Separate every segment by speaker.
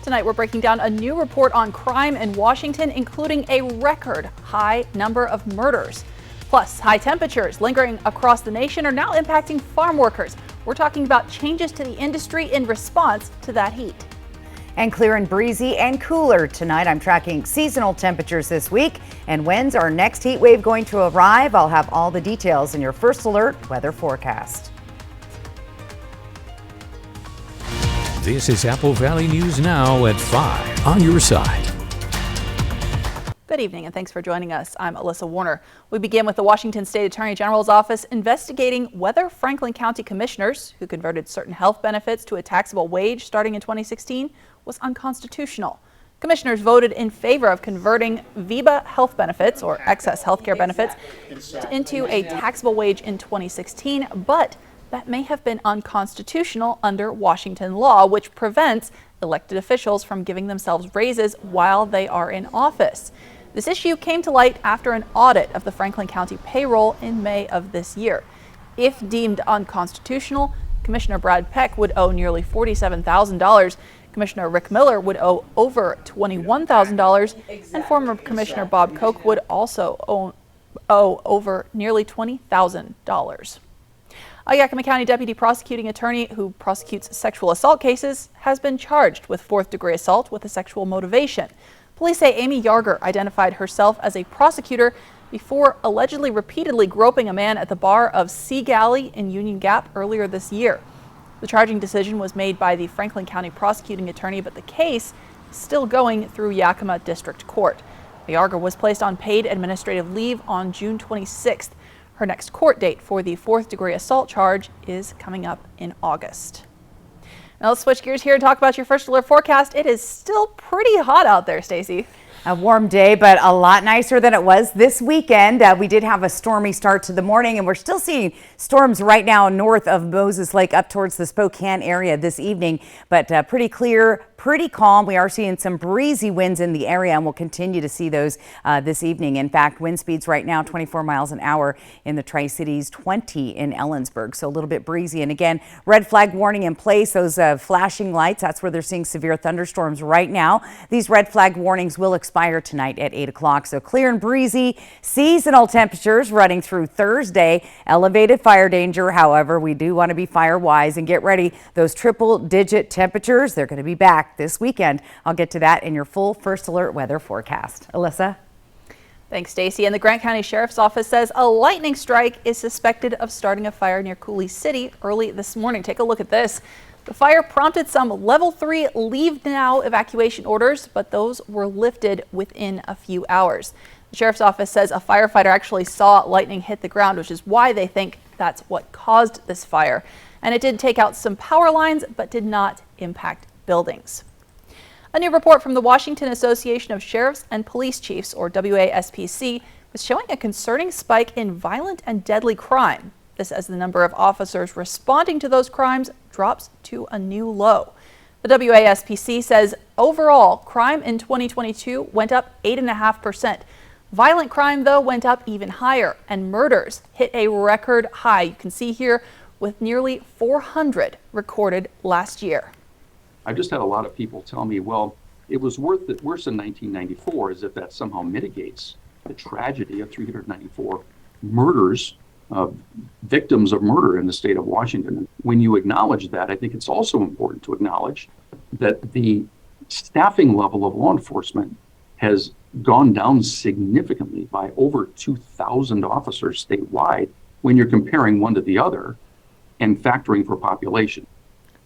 Speaker 1: Tonight, we're breaking down a new report on crime in Washington, including a record high number of murders. Plus, high temperatures lingering across the nation are now impacting farm workers. We're talking about changes to the industry in response to that heat.
Speaker 2: And clear and breezy and cooler tonight. I'm tracking seasonal temperatures this week. And when's our next heat wave going to arrive? I'll have all the details in your First Alert weather forecast.
Speaker 3: This is Apple Valley News Now at 5 on your side.
Speaker 1: Good evening and thanks for joining us. I'm Alyssa Warner. We begin with the Washington State Attorney General's office investigating whether Franklin County commissioners who converted certain health benefits to a taxable wage starting in 2016 was unconstitutional. Commissioners voted in favor of converting VEBA health benefits or excess health care benefits into a taxable wage in 2016, but that may have been unconstitutional under Washington law, which prevents elected officials from giving themselves raises while they are in office. This issue came to light after an audit of the Franklin County payroll in May of this year. If deemed unconstitutional, Commissioner Brad Peck would owe nearly $47,000. Commissioner Rick Miller would owe over $21,000, and former Commissioner Bob Koch would also owe over nearly $20,000. A Yakima County deputy prosecuting attorney who prosecutes sexual assault cases has been charged with fourth-degree assault with a sexual motivation. Police say Amy Yarger identified herself as a prosecutor before allegedly repeatedly groping a man at the bar of Sea Galley in Union Gap earlier this year. The charging decision was made by the Franklin County prosecuting attorney, but the case is still going through Yakima District Court. Yarger was placed on paid administrative leave on June 26th. Her next court date for the fourth-degree assault charge is coming up in August. Now let's switch gears here and talk about your First Alert forecast. It is still pretty hot out there, Stacy.
Speaker 2: A warm day, but a lot nicer than it was this weekend. We did have a stormy start to the morning, and we're still seeing storms right now north of Moses Lake up towards the Spokane area this evening, but pretty clear, pretty calm. We are seeing some breezy winds in the area, and we'll continue to see those this evening. In fact, wind speeds right now 24 miles an hour in the Tri-Cities, 20 in Ellensburg, so a little bit breezy. And again, red flag warning in place, those flashing lights, that's where they're seeing severe thunderstorms right now. These red flag warnings will expire tonight at 8 o'clock. So clear and breezy, seasonal temperatures running through Thursday. Elevated fire danger. However, we do want to be fire wise and get ready. Those triple digit temperatures, they're going to be back this weekend. I'll get to that in your full First Alert weather forecast. Alyssa.
Speaker 1: Thanks, Stacy. And the Grant County Sheriff's Office says a lightning strike is suspected of starting a fire near Coulee City early this morning. Take a look at this. The fire prompted some level 3 leave now evacuation orders, but those were lifted within a few hours. The Sheriff's Office says a firefighter actually saw lightning hit the ground, which is why they think that's what caused this fire. And it did take out some power lines, but did not impact buildings. A new report from the Washington Association of Sheriffs and Police Chiefs, or WASPC, was showing a concerning spike in violent and deadly crime. This as the number of officers responding to those crimes drops to a new low. The WASPC says overall crime in 2022 went up 8.5%. Violent crime, though, went up even higher, and murders hit a record high. You can see here with nearly 400 recorded last year.
Speaker 4: I've just had a lot of people tell me, well, it was worse in 1994, as if that somehow mitigates the tragedy of 394 murders, victims of murder in the state of Washington. When you acknowledge that, I think it's also important to acknowledge that the staffing level of law enforcement has gone down significantly by over 2,000 officers statewide when you're comparing one to the other and factoring for population.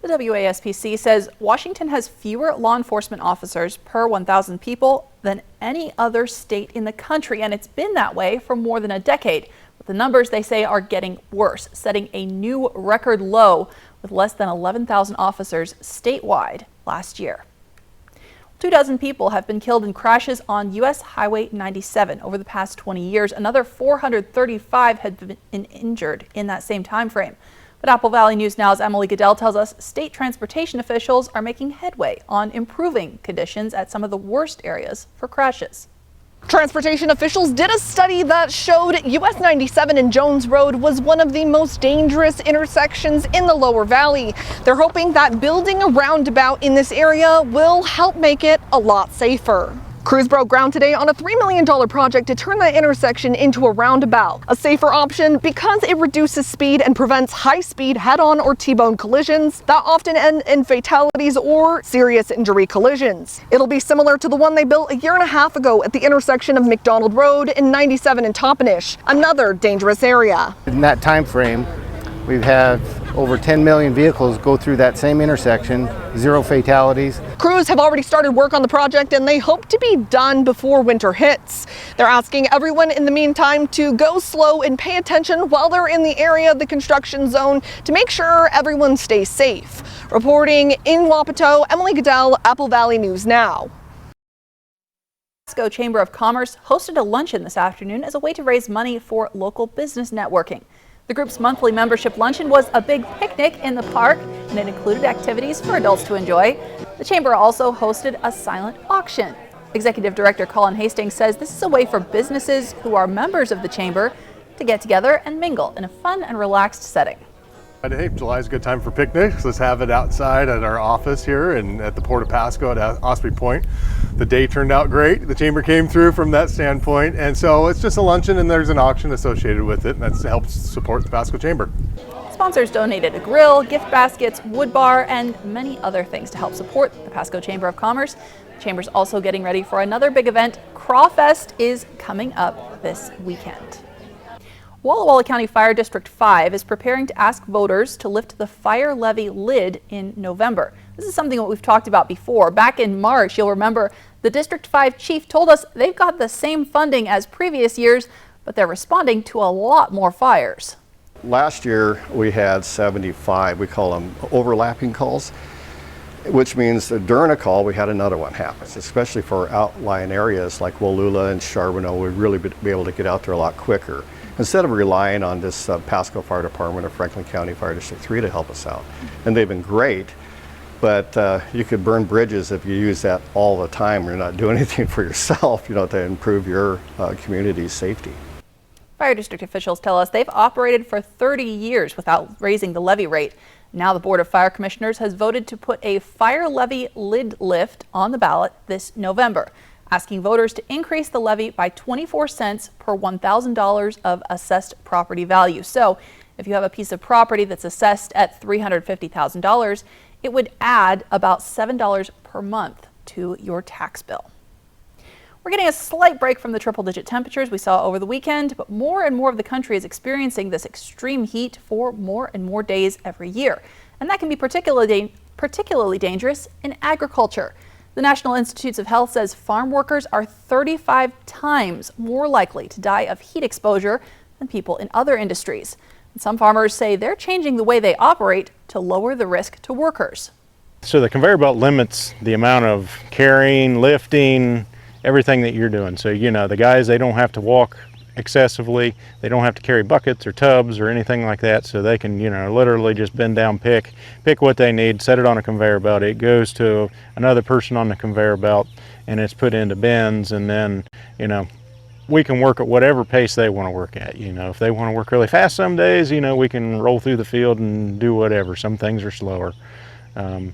Speaker 1: The WASPC says Washington has fewer law enforcement officers per 1,000 people than any other state in the country, and it's been that way for more than a decade. But the numbers, they say, are getting worse, setting a new record low with less than 11,000 officers statewide last year. 24 people have been killed in crashes on U.S. Highway 97 over the past 20 years. Another 435 had been injured in that same time frame. But Apple Valley News Now's Emily Goodell tells us state transportation officials are making headway on improving conditions at some of the worst areas for crashes.
Speaker 5: Transportation officials did a study that showed US 97 and Jones Road was one of the most dangerous intersections in the Lower Valley. They're hoping that building a roundabout in this area will help make it a lot safer. Crews broke ground today on a $3 million project to turn that intersection into a roundabout, a safer option because it reduces speed and prevents high-speed head-on or T-bone collisions that often end in fatalities or serious injury collisions. It'll be similar to the one they built a year and a half ago at the intersection of McDonald Road and 97 in Toppenish, another dangerous area.
Speaker 6: In that time frame, we've had over 10 million vehicles go through that same intersection, 0 fatalities.
Speaker 5: Crews have already started work on the project and they hope to be done before winter hits. They're asking everyone in the meantime to go slow and pay attention while they're in the area of the construction zone to make sure everyone stays safe. Reporting in Wapato, Emily Goodell, Apple Valley News Now.
Speaker 1: Pasco Chamber of Commerce hosted a luncheon this afternoon as a way to raise money for local business networking. The group's monthly membership luncheon was a big picnic in the park, and it included activities for adults to enjoy. The chamber also hosted a silent auction. Executive Director Colin Hastings says this is a way for businesses who are members of the chamber to get together and mingle in a fun and relaxed setting.
Speaker 7: Hey, July's a good time for picnics. Let's have it outside at our office here and at the Port of Pasco at Osprey Point. The day turned out great. The chamber came through from that standpoint, and so it's just a luncheon and there's an auction associated with it, and that helps support the Pasco Chamber.
Speaker 1: Sponsors donated a grill, gift baskets, wood bar, and many other things to help support the Pasco Chamber of Commerce. The chamber's also getting ready for another big event. Crawfest is coming up this weekend. Walla Walla County Fire District 5 is preparing to ask voters to lift the fire levy lid in November. This is something that we've talked about before. Back in March, you'll remember the District 5 chief told us they've got the same funding as previous years, but they're responding to a lot more fires.
Speaker 8: Last year we had 75, we call them overlapping calls, which means that during a call we had another one happen, especially for outlying areas like Wallula and Charbonneau. We'd really be able to get out there a lot quicker, instead of relying on this Pasco Fire Department or Franklin County Fire District 3 to help us out. And they've been great, but you could burn bridges if you use that all the time. You're not doing anything for yourself, to improve your community's safety.
Speaker 1: Fire district officials tell us they've operated for 30 years without raising the levy rate. Now the Board of Fire Commissioners has voted to put a fire levy lid lift on the ballot this November, asking voters to increase the levy by 24 cents per $1,000 of assessed property value. So if you have a piece of property that's assessed at $350,000, it would add about $7 per month to your tax bill. We're getting a slight break from the triple-digit temperatures we saw over the weekend, but more and more of the country is experiencing this extreme heat for more and more days every year. And that can be particularly dangerous in agriculture. The National Institutes of Health says farm workers are 35 times more likely to die of heat exposure than people in other industries. And some farmers say they're changing the way they operate to lower the risk to workers.
Speaker 9: So the conveyor belt limits the amount of carrying, lifting, everything that you're doing. So, the guys, they don't have to walk excessively. They don't have to carry buckets or tubs or anything like that. So they can, literally just bend down, pick what they need, set it on a conveyor belt. It goes to another person on the conveyor belt and it's put into bins. And then, we can work at whatever pace they want to work at. If they want to work really fast some days, we can roll through the field and do whatever. Some things are slower. So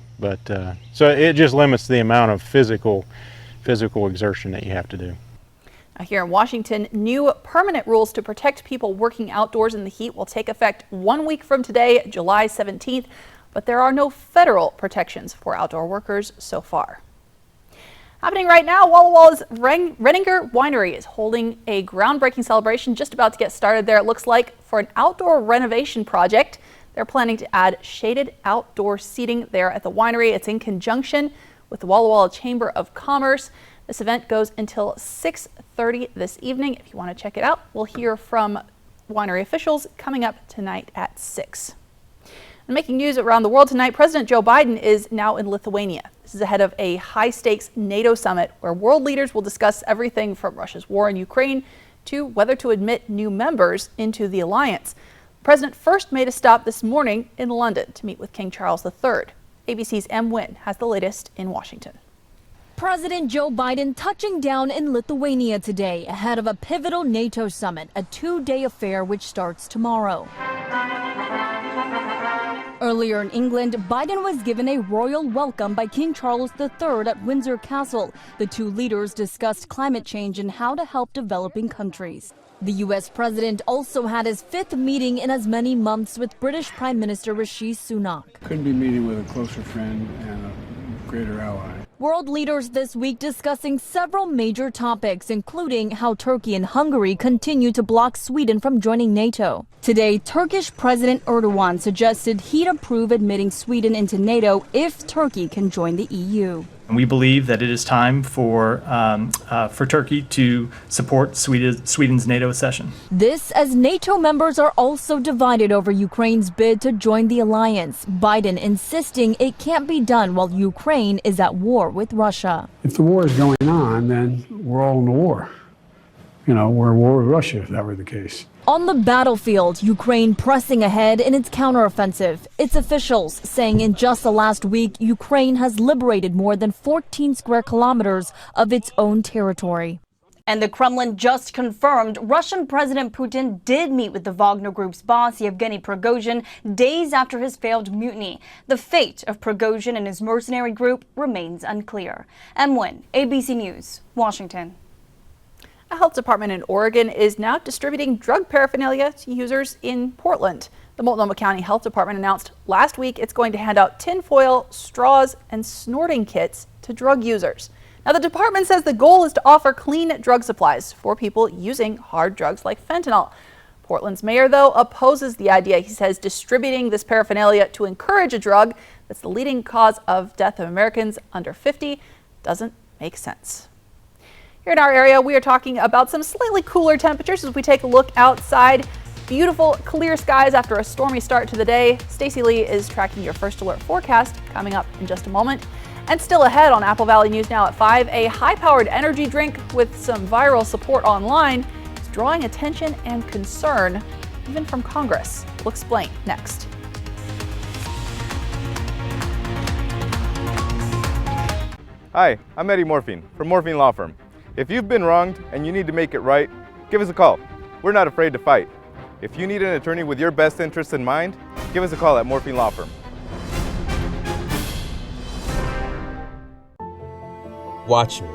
Speaker 9: it just limits the amount of physical exertion that you have to do.
Speaker 1: Now here in Washington, new permanent rules to protect people working outdoors in the heat will take effect 1 week from today, July 17th, but there are no federal protections for outdoor workers so far. Happening right now, Walla Walla's Renninger Winery is holding a groundbreaking celebration just about to get started there, it looks like, for an outdoor renovation project. They're planning to add shaded outdoor seating there at the winery. It's in conjunction with the Walla Walla Chamber of Commerce. This event goes until 6:30 this evening. If you want to check it out, we'll hear from winery officials coming up tonight at 6. And making news around the world tonight, President Joe Biden is now in Lithuania. This is ahead of a high-stakes NATO summit where world leaders will discuss everything from Russia's war in Ukraine to whether to admit new members into the alliance. The president first made a stop this morning in London to meet with King Charles III. ABC's M. Wynn has the latest in Washington.
Speaker 10: President Joe Biden touching down in Lithuania today ahead of a pivotal NATO summit, a two-day affair which starts tomorrow. Earlier in England, Biden was given a royal welcome by King Charles III at Windsor Castle. The two leaders discussed climate change and how to help developing countries. The U.S. president also had his fifth meeting in as many months with British Prime Minister Rishi Sunak.
Speaker 11: Couldn't be meeting with a closer friend and a greater ally.
Speaker 10: World leaders this week discussing several major topics, including how Turkey and Hungary continue to block Sweden from joining NATO. Today, Turkish President Erdogan suggested he'd approve admitting Sweden into NATO if Turkey can join the EU.
Speaker 12: And we believe that it is time for Turkey to support Sweden's NATO accession.
Speaker 10: This as NATO members are also divided over Ukraine's bid to join the alliance. Biden insisting it can't be done while Ukraine is at war with Russia.
Speaker 11: If the war is going on, then we're all in the war. We're at war with Russia if that were the case.
Speaker 10: On the battlefield, Ukraine pressing ahead in its counteroffensive. Its officials saying in just the last week, Ukraine has liberated more than 14 square kilometers of its own territory. And the Kremlin just confirmed Russian President Putin did meet with the Wagner Group's boss, Yevgeny Prigozhin, days after his failed mutiny. The fate of Prigozhin and his mercenary group remains unclear. M. Nguyen, ABC News, Washington.
Speaker 1: A health department in Oregon is now distributing drug paraphernalia to users in Portland. The Multnomah County Health Department announced last week it's going to hand out tinfoil, straws, and snorting kits to drug users. Now, the department says the goal is to offer clean drug supplies for people using hard drugs like fentanyl. Portland's mayor, though, opposes the idea. He says distributing this paraphernalia to encourage a drug that's the leading cause of death of Americans under 50 doesn't make sense. Here in our area, we are talking about some slightly cooler temperatures as we take a look outside. Beautiful, clear skies after a stormy start to the day. Stacey Lee is tracking your first alert forecast coming up in just a moment. And still ahead on Apple Valley News Now at 5, a high-powered energy drink with some viral support online is drawing attention and concern, even from Congress. We'll explain next.
Speaker 13: Hi, I'm Eddie Morphine from Morphine Law Firm. If you've been wronged and you need to make it right, give us a call. We're not afraid to fight. If you need an attorney with your best interests in mind, give us a call at Morphine Law Firm.
Speaker 14: Watch me.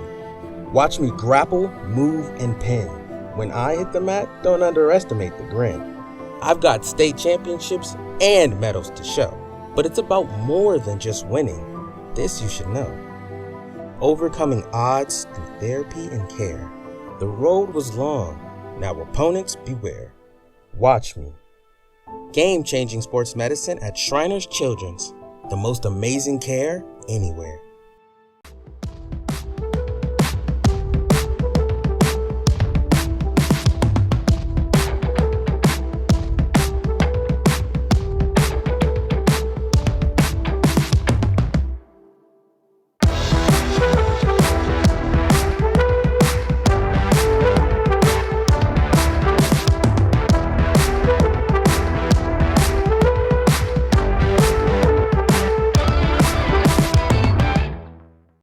Speaker 14: Watch me grapple, move, and pin. When I hit the mat, don't underestimate the grin. I've got state championships and medals to show, but it's about more than just winning. This you should know. Overcoming odds through therapy and care. The road was long, now opponents beware. Watch me. Game-changing sports medicine at Shriners Children's. The most amazing care anywhere.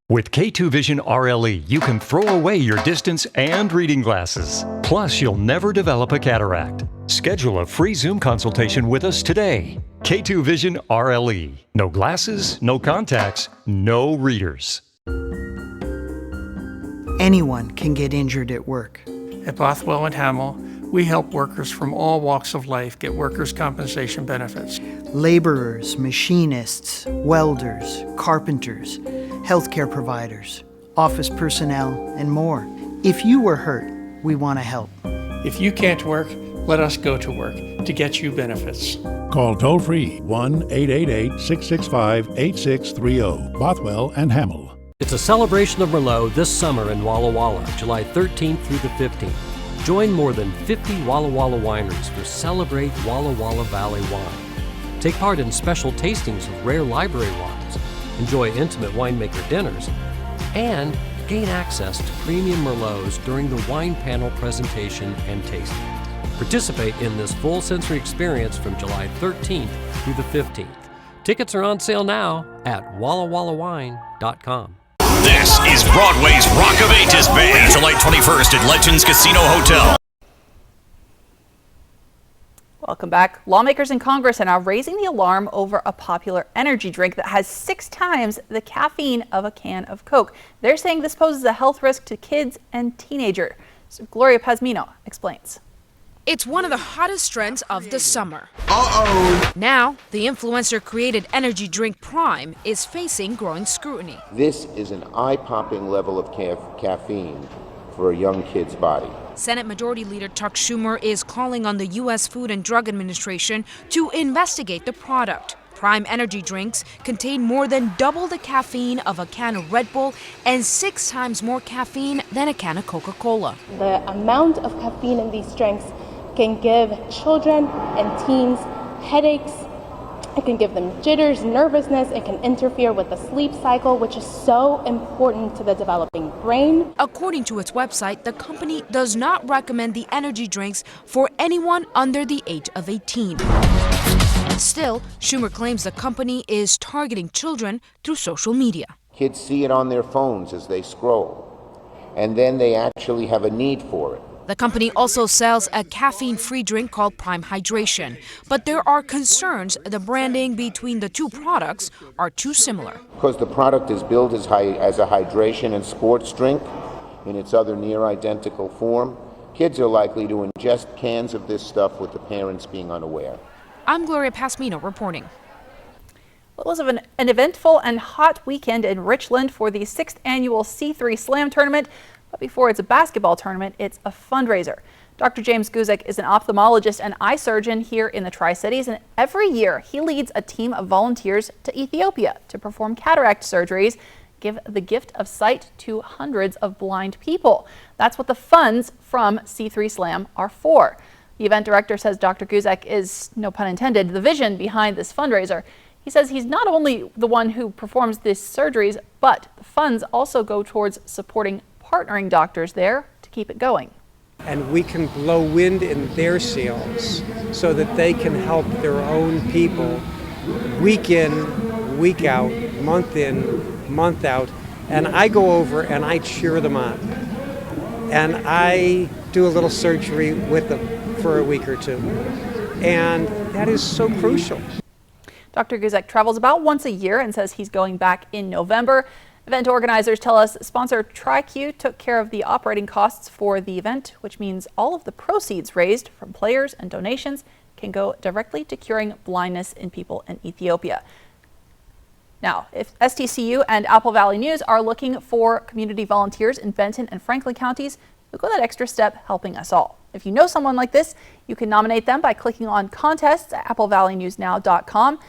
Speaker 15: With K2 Vision RLE, you can throw away your distance and reading glasses. Plus, you'll never develop a cataract. Schedule a free Zoom consultation with us today. K2 Vision RLE. No glasses, no contacts, no readers.
Speaker 16: Anyone can get injured at work.
Speaker 17: At Bothwell and Hamel, we help workers from all walks of life get workers' compensation benefits.
Speaker 16: Laborers, machinists, welders, carpenters, healthcare providers, office personnel, and more. If you were hurt, we want to help.
Speaker 17: If you can't work, let us go to work to get you benefits.
Speaker 18: Call toll-free 1-888-665-8630. Bothwell and Hamel.
Speaker 19: It's a celebration of Merlot this summer in Walla Walla, July 13th through the 15th. Join more than 50 Walla Walla wineries for Celebrate Walla Walla Valley Wine. Take part in special tastings of rare library wines, enjoy intimate winemaker dinners, and gain access to premium Merlots during the wine panel presentation and tasting. Participate in this full sensory experience from July 13th through the 15th. Tickets are on sale now at wallawallawine.com.
Speaker 20: This is Broadway's Rock of Ages Band, July 21st at Legends Casino Hotel.
Speaker 1: Welcome back. Lawmakers in Congress are now raising the alarm over a popular energy drink that has 6 times the caffeine of a can of Coke. They're saying this poses a health risk to kids and teenagers. So Gloria Pazmino explains.
Speaker 21: It's one of the hottest trends of the summer. Now, the influencer-created energy drink Prime is facing growing scrutiny.
Speaker 22: This is an eye-popping level of caffeine for a young kid's body.
Speaker 21: Senate Majority Leader Chuck Schumer is calling on the U.S. Food and Drug Administration to investigate the product. Prime energy drinks contain more than double the caffeine of a can of Red Bull and 6 times more caffeine than a can of Coca-Cola.
Speaker 23: The amount of caffeine in these drinks can give children and teens headaches. It can give them jitters, nervousness. It can interfere with the sleep cycle, which is so important to the developing brain.
Speaker 21: According to its website, the company does not recommend the energy drinks for anyone under the age of 18. Still, Schumer claims the company is targeting children through social media.
Speaker 22: Kids see it on their phones as they scroll, and then they actually have a need for it.
Speaker 21: The company also sells a caffeine-free drink called Prime Hydration, but there are concerns the branding between the two products are too similar.
Speaker 22: Because the product is billed as a hydration and sports drink in its other near identical form, kids are likely to ingest cans of this stuff with the parents being unaware.
Speaker 21: I'm Gloria Pazmino reporting.
Speaker 1: Well, it was an eventful and hot weekend in Richland for the 6th annual C3 Slam tournament. But before it's a basketball tournament, it's a fundraiser. Dr. James Guzek is an ophthalmologist and eye surgeon here in the Tri-Cities, and every year he leads a team of volunteers to Ethiopia to perform cataract surgeries, give the gift of sight to hundreds of blind people. That's what the funds from C3 Slam are for. The event director says Dr. Guzek is, no pun intended, the vision behind this fundraiser. He says he's not only the one who performs these surgeries, but the funds also go towards supporting partnering doctors there to keep it going.
Speaker 24: And we can blow wind in their sails so that they can help their own people week in, week out, month in, month out. And I go over and I cheer them on. And I do a little surgery with them for a week or two. And that is so crucial.
Speaker 1: Dr. Guzek travels about once a year and says he's going back in November. Event organizers tell us sponsor TriQ took care of the operating costs for the event, which means all of the proceeds raised from players and donations can go directly to curing blindness in people in Ethiopia. Now, if STCU and Apple Valley News are looking for community volunteers in Benton and Franklin counties, who go that extra step helping us all. If you know someone like this, you can nominate them by clicking on contests at applevalleynewsnow.com.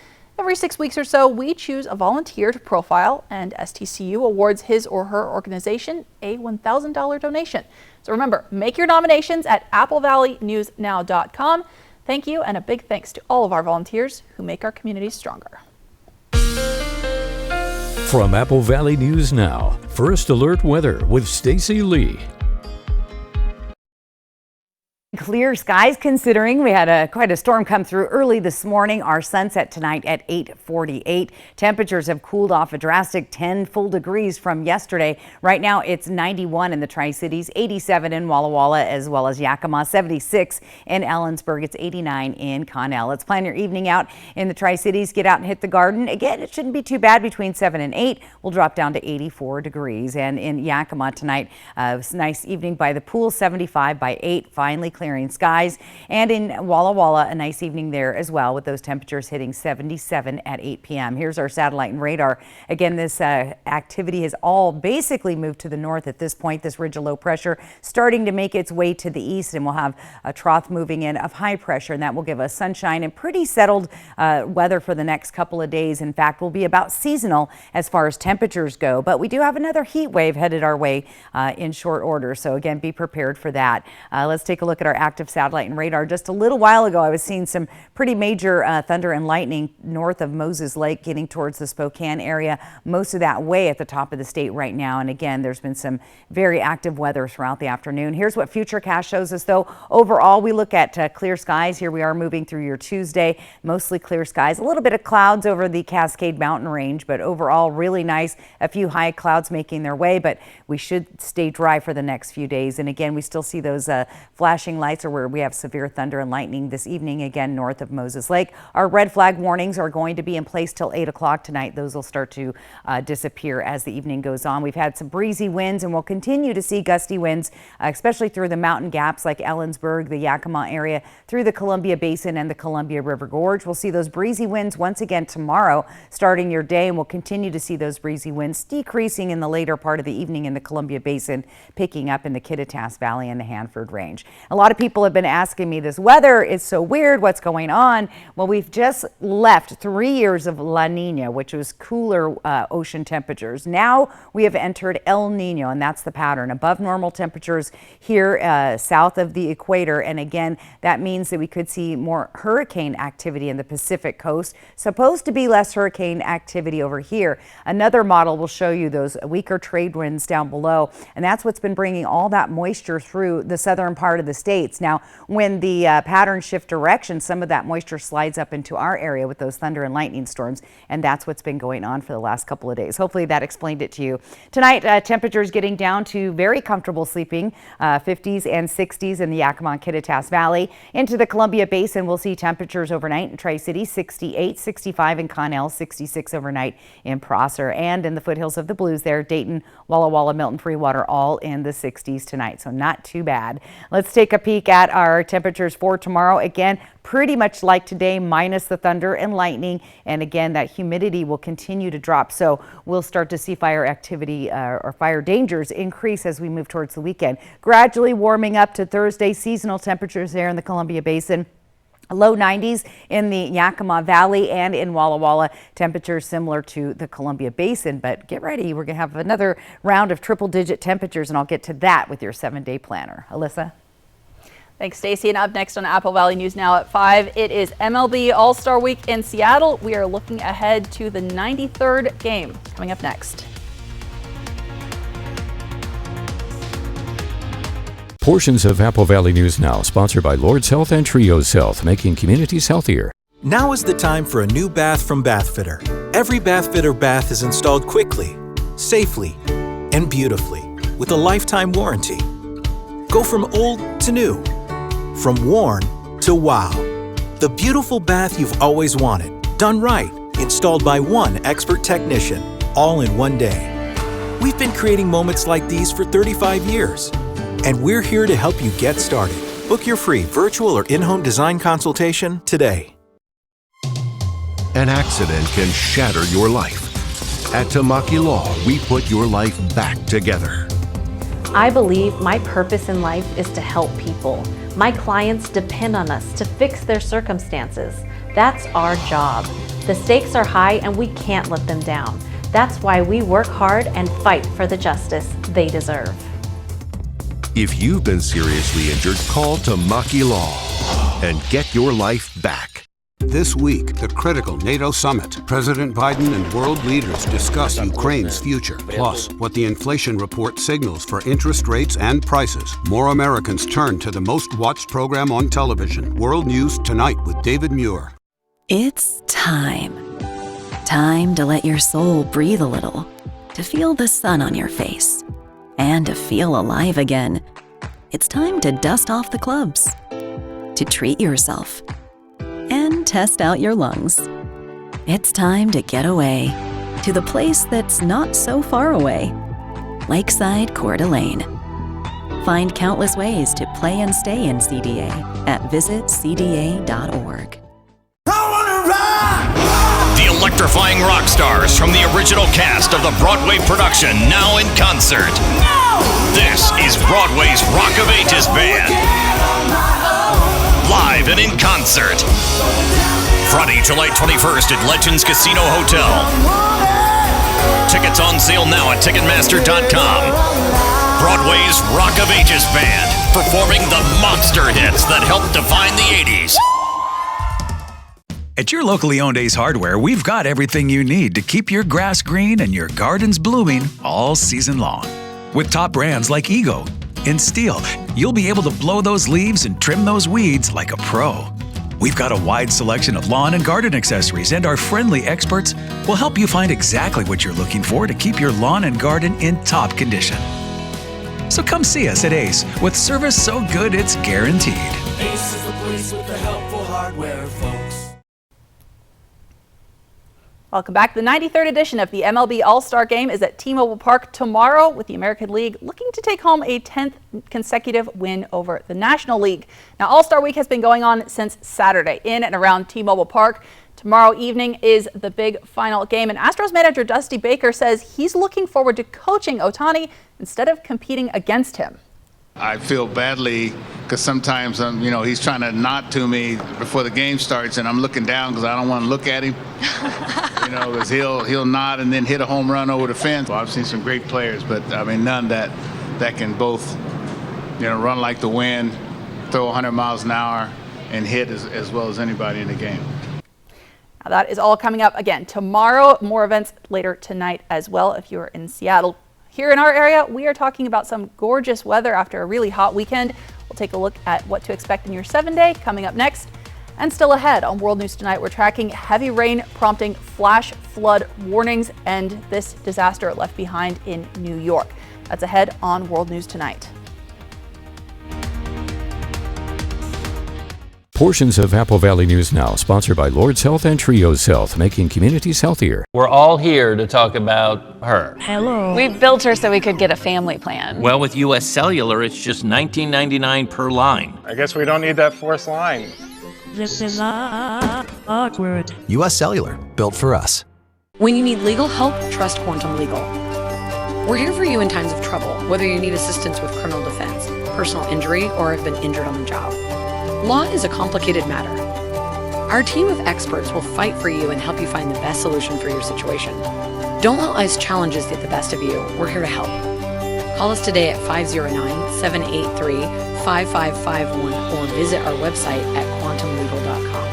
Speaker 1: Every 6 weeks or so, we choose a volunteer to profile, and STCU awards his or her organization a $1,000 donation. So remember, make your nominations at applevalleynewsnow.com. Thank you, and a big thanks to all of our volunteers who make our communities stronger.
Speaker 3: From Apple Valley News Now, First Alert Weather with Stacy Lee.
Speaker 2: Clear skies considering we had quite a storm come through early this morning. Our sunset tonight at 8:48. Temperatures have cooled off a drastic 10 full degrees from yesterday. Right now it's 91 in the Tri-Cities, 87 in Walla Walla as well as Yakima, 76 in Ellensburg. It's 89 in Connell. Let's plan your evening out in the Tri-Cities. Get out and hit the garden. Again, it shouldn't be too bad between 7 and 8. We'll drop down to 84 degrees. And in Yakima tonight, it was a nice evening by the pool, 75 by 8. Finally clearing skies. And in Walla Walla, a nice evening there as well with those temperatures hitting 77 at 8 p.m. Here's our satellite and radar. Again, this activity has all basically moved to the north at this point. This ridge of low pressure starting to make its way to the east, and we'll have a trough moving in of high pressure, and that will give us sunshine and pretty settled weather for the next couple of days. In fact, we'll be about seasonal as far as temperatures go, but we do have another heat wave headed our way in short order. So again, be prepared for that. Let's take a look at our active satellite and radar. Just a little while ago, I was seeing some pretty major thunder and lightning north of Moses Lake, getting towards the Spokane area. Most of that way at the top of the state right now. And again, there's been some very active weather throughout the afternoon. Here's what Futurecast shows us, though. Overall, we look at clear skies. Here we are moving through your Tuesday. Mostly clear skies. A little bit of clouds over the Cascade Mountain range, but overall really nice. A few high clouds making their way, but we should stay dry for the next few days. And again, we still see those flashing lights, or where we have severe thunder and lightning this evening, again, north of Moses Lake. Our red flag warnings are going to be in place till 8 o'clock tonight. Those will start to disappear as the evening goes on. We've had some breezy winds, and we'll continue to see gusty winds, especially through the mountain gaps like Ellensburg, the Yakima area, through the Columbia Basin and the Columbia River Gorge. We'll see those breezy winds once again tomorrow, starting your day, and we'll continue to see those breezy winds decreasing in the later part of the evening in the Columbia Basin, picking up in the Kittitas Valley and the Hanford Range. A lot of people have been asking me, this weather is so weird, what's going on? Well, we've just left 3 years of La Nina, which was cooler ocean temperatures. Now we have entered El Nino, and that's the pattern. Above normal temperatures here south of the equator, and again, that means that we could see more hurricane activity in the Pacific coast. Supposed to be less hurricane activity over here. Another model will show you those weaker trade winds down below, and that's what's been bringing all that moisture through the southern part of the states. Now, when the pattern shift direction, some of that moisture slides up into our area with those thunder and lightning storms, and that's what's been going on for the last couple of days. Hopefully that explained it to you. Tonight, temperatures getting down to very comfortable sleeping, 50s and 60s in the Yakima and Kittitas Valley. Into the Columbia Basin, we'll see temperatures overnight in Tri-City, 68, 65 in Connell, 66 overnight in Prosser, and in the foothills of the Blues there, Dayton, Walla Walla, Milton, Freewater, all in the 60s tonight, so not too bad. Let's take a peek at our temperatures for tomorrow. Again, pretty much like today, minus the thunder and lightning, and again, that humidity will continue to drop, so we'll start to see fire activity or fire dangers increase as we move towards the weekend. Gradually warming up to Thursday. Seasonal temperatures there in the Columbia Basin. Low 90s in the Yakima Valley and in Walla Walla. Temperatures similar to the Columbia Basin, but get ready. We're going to have another round of triple-digit temperatures, and I'll get to that with your 7-day planner. Alyssa?
Speaker 1: Thanks, Stacey. And up next on Apple Valley News Now at 5, it is MLB All-Star Week in Seattle. We are looking ahead to the 93rd game coming up next.
Speaker 3: Portions of Apple Valley News Now, sponsored by Lord's Health and Trios Health, making communities healthier.
Speaker 4: Now is the time for a new bath from Bathfitter. Every Bathfitter bath is installed quickly, safely, and beautifully with a lifetime warranty. Go from old to new, from worn to wow. The beautiful bath you've always wanted, done right, installed by one expert technician, all in one day. We've been creating moments like these for 35 years. And we're here to help you get started. Book your free virtual or in-home design consultation today.
Speaker 5: An accident can shatter your life. At Tamaki Law, we put your life back together.
Speaker 6: I believe my purpose in life is to help people. My clients depend on us to fix their circumstances. That's our job. The stakes are high and we can't let them down. That's why we work hard and fight for the justice they deserve.
Speaker 5: If you've been seriously injured, call Tamaki Law and get your life back.
Speaker 7: This week, the critical NATO summit. President Biden and world leaders discuss Ukraine's future, plus what the inflation report signals for interest rates and prices. More Americans turn to the most watched program on television. World News Tonight with David Muir.
Speaker 25: It's time. Time to let your soul breathe a little, to feel the sun on your face, and to feel alive again. It's time to dust off the clubs, to treat yourself, and test out your lungs. It's time to get away to the place that's not so far away, Lakeside Coeur d'Alene. Find countless ways to play and stay in CDA at visitcda.org.
Speaker 20: The electrifying rock stars from the original cast of the Broadway production now in concert. This is Broadway's Rock of Ages Band. Live and in concert. Friday, July 21st at Legends Casino Hotel. Tickets on sale now at Ticketmaster.com. Broadway's Rock of Ages Band. performing the monster hits that helped define the 80s.
Speaker 8: At your locally owned Ace Hardware, we've got everything you need to keep your grass green and your gardens blooming all season long. With top brands like Ego and Steel, you'll be able to blow those leaves and trim those weeds like a pro. We've got a wide selection of lawn and garden accessories, and our friendly experts will help you find exactly what you're looking for to keep your lawn and garden in top condition. So come see us at Ace with service so good it's guaranteed.
Speaker 9: Ace is the place with the helpful hardware, folks.
Speaker 1: Welcome back. The 93rd edition of the MLB All-Star Game is at T-Mobile Park tomorrow, with the American League looking to take home a 10th consecutive win over the National League. Now, All-Star Week has been going on since Saturday in and around T-Mobile Park. Tomorrow evening is the big final game, and Astros manager Dusty Baker says he's looking forward to coaching Ohtani instead of competing against him.
Speaker 10: I feel badly because sometimes he's trying to nod to me before the game starts, and I'm looking down because I don't want to look at him. Because he'll nod and then hit a home run over the fence. Well, I've seen some great players, but none that can both run like the wind, throw 100 miles an hour, and hit as well as anybody in the game.
Speaker 1: Now, that is all coming up again tomorrow. More events later tonight as well if you're in Seattle. Here in our area, we are talking about some gorgeous weather after a really hot weekend. We'll take a look at what to expect in your 7-day coming up next. And still ahead on World News Tonight, we're tracking heavy rain prompting flash flood warnings and this disaster left behind in New York. That's ahead on World News Tonight.
Speaker 3: Portions of Apple Valley News Now, sponsored by Lord's Health and Trios Health, making communities healthier.
Speaker 11: We're all here to talk about her.
Speaker 12: Hello. We built her so we could get a family plan.
Speaker 11: Well, with U.S. Cellular, it's just $19.99 per line.
Speaker 26: I guess we don't need that fourth line.
Speaker 12: This is awkward.
Speaker 27: U.S. Cellular, built for us.
Speaker 28: When you need legal help, trust Quantum Legal. We're here for you in times of trouble, whether you need assistance with criminal defense, personal injury, or have been injured on the job. Law is a complicated matter. Our team of experts will fight for you and help you find the best solution for your situation. Don't let life's challenges get the best of you. We're here to help. Call us today at 509-783-5551 or visit our website at quantumlegal.com.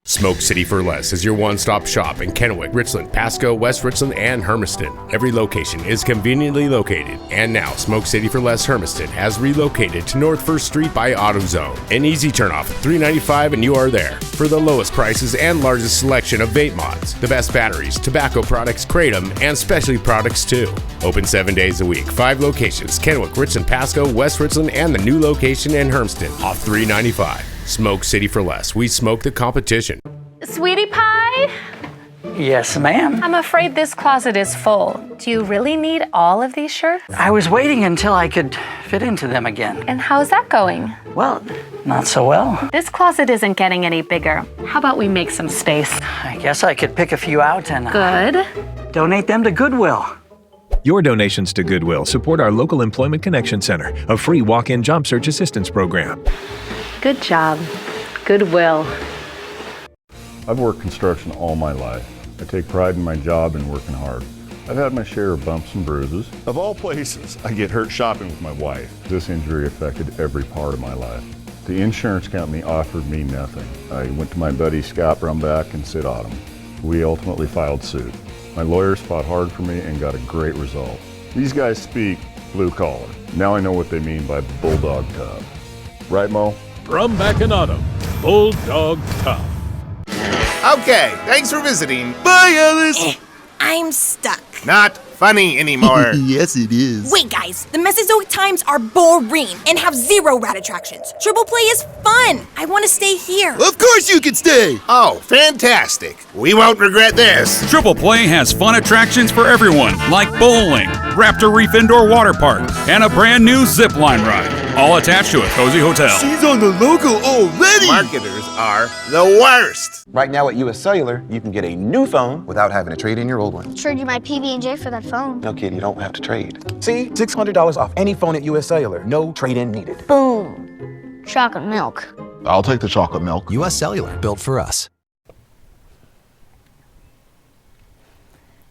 Speaker 29: Smoke City for Less is your one-stop shop in Kennewick, Richland, Pasco, West Richland, and Hermiston. Every location is conveniently located, and now Smoke City for Less Hermiston has relocated to North 1st Street by AutoZone. An easy turnoff, $3.95, and you are there. For the lowest prices and largest selection of vape mods, the best batteries, tobacco products, kratom, and specialty products too. Open 7 days a week, 5 locations, Kennewick, Richland, Pasco, West Richland, and the new location in Hermiston, off $3.95. Smoke City for Less. We smoke the competition.
Speaker 30: Sweetie pie?
Speaker 31: Yes, ma'am.
Speaker 30: I'm afraid this closet is full. Do you really need all of these shirts?
Speaker 31: I was waiting until I could fit into them again.
Speaker 30: And how's that going?
Speaker 31: Well, not so well.
Speaker 30: This closet isn't getting any bigger. How about we make some space?
Speaker 31: I guess I could pick a few out and
Speaker 30: Good.
Speaker 31: Donate them to Goodwill.
Speaker 32: Your donations to Goodwill support our local Employment Connection Center, a free walk-in job search assistance program.
Speaker 30: Good job. Goodwill.
Speaker 33: I've worked construction all my life. I take pride in my job and working hard. I've had my share of bumps and bruises. Of all places, I get hurt shopping with my wife. This injury affected every part of my life. The insurance company offered me nothing. I went to my buddy Scott Brumback and Sid Autumn. We ultimately filed suit. My lawyers fought hard for me and got a great result. These guys speak blue collar. Now I know what they mean by bulldog tough. Right, Mo?
Speaker 18: Brumback and Autumn, Bulldog Tough.
Speaker 34: Okay, thanks for visiting. Bye, Alice.
Speaker 35: I'm stuck.
Speaker 34: Not funny anymore.
Speaker 35: Yes, it is. Wait, guys, the Mesozoic times are boring and have 0 rad attractions. Triple play is fun. I want to stay here.
Speaker 34: Of course you can stay. Oh, fantastic. We won't regret this.
Speaker 36: Triple Play has fun attractions for everyone, like bowling, Raptor Reef Indoor Water Park, and a brand new zip line ride, all attached to a cozy hotel.
Speaker 34: She's on the logo already. Marketers are the worst.
Speaker 37: Right now at US Cellular, you can get a new phone without having to trade in your old one.
Speaker 38: Trade you my PB&J for that phone.
Speaker 37: No, kid, you don't have to trade. See? $600 off any phone at US Cellular. No trade-in needed.
Speaker 38: Boom. Chocolate milk.
Speaker 37: I'll take the chocolate milk.
Speaker 27: U.S. Cellular, built for us.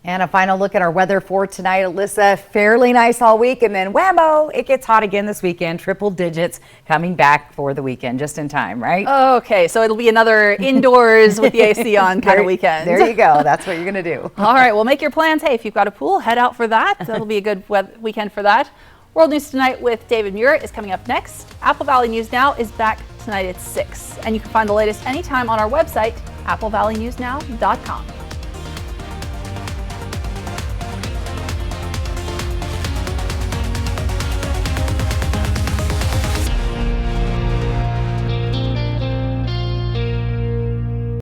Speaker 2: And a final look at our weather for tonight, Alyssa. Fairly nice all week, and then whammo, it gets hot again this weekend. Triple digits coming back for the weekend, just in time, right?
Speaker 1: Okay, so it'll be another indoors with the AC on kind of weekend.
Speaker 2: There you go. That's what you're going to do.
Speaker 1: All right, well, make your plans. Hey, if you've got a pool, head out for that. That'll be a good weekend for that. World News Tonight with David Muir is coming up next. Apple Valley News Now is back tonight at 6. And you can find the latest anytime on our website, applvalleynewsnow.com.